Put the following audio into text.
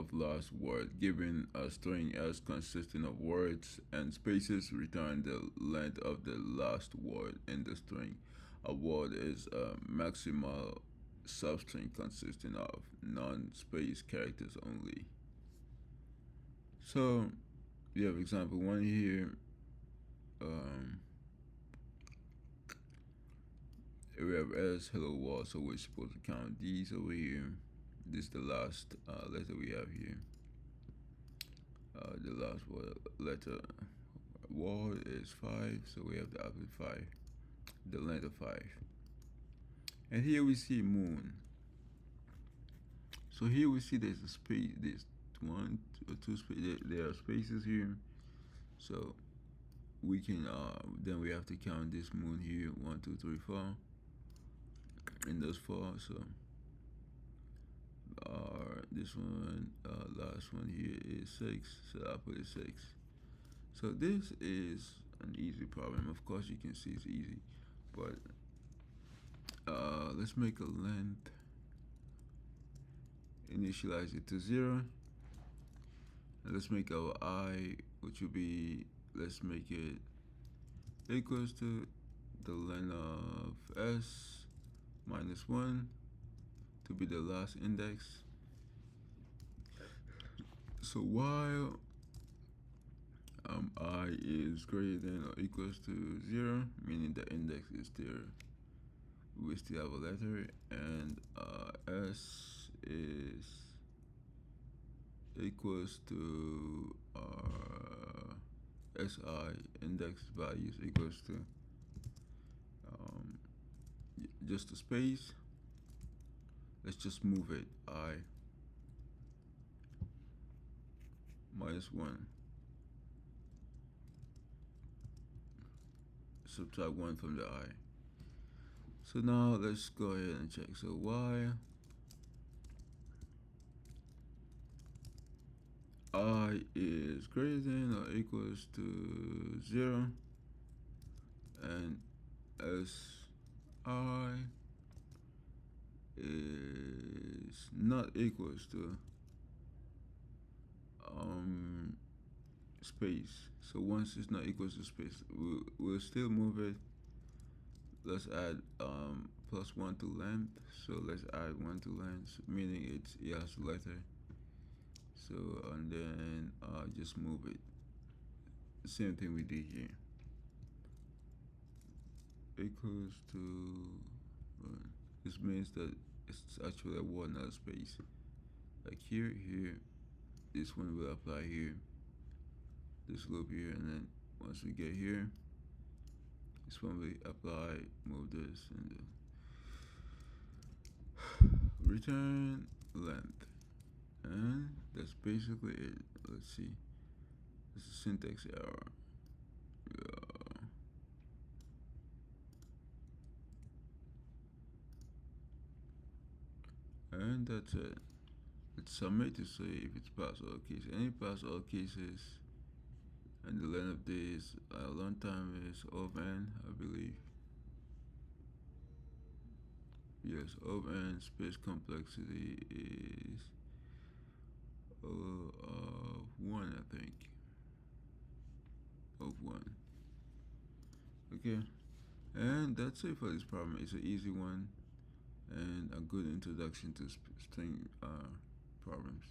of last word. Given a string S consisting of words and spaces, return the length of the last word in the string. A word is a maximal substring consisting of non-space characters only. So we have example one here. We have S, hello world, so we're supposed to count these over here. This is the last letter we have here. The last word, letter word is 5, so we have the output 5, the length of 5. And here we see moon. So here we see there's a space, there's one or two spaces, there are spaces here. So we can, then we have to count this moon here, 1, 2, 3, 4. And those 4, so this one, last one here is 6, so I'll put it 6. So this is an easy problem. Of course you can see it's easy, but let's make a length, initialize it to 0, and let's make our I, which will be, let's make it equals to the length of S minus 1 to be the last index. So while I is greater than or equals to 0, meaning the index is there, we still have a letter, and S is equals to SI, index values equals to just a space. Let's just move it, I minus 1, subtract 1 from the I. So now let's go ahead and check. So while I is greater than or equals to 0, and SI is not equals to space. So once it's not equals to space, we'll still move it. Let's add plus 1 to length. So let's add 1 to length, meaning it has a letter. So and then just move it. The same thing we did here. Equals to this means that it's actually a word, not a space. Like here, this one will apply here, this loop here, and then once we get here, this one will apply, move this, and return length. And that's basically it. Let's see, this is syntax error. And that's it. Let's submit to see if it's pass all cases. Any pass all cases, and the length of this long time is of n, I believe. Yes, of n, space complexity is of 1, I think. Of 1. Okay, and that's it for this problem. It's an easy one and a good introduction to string problems.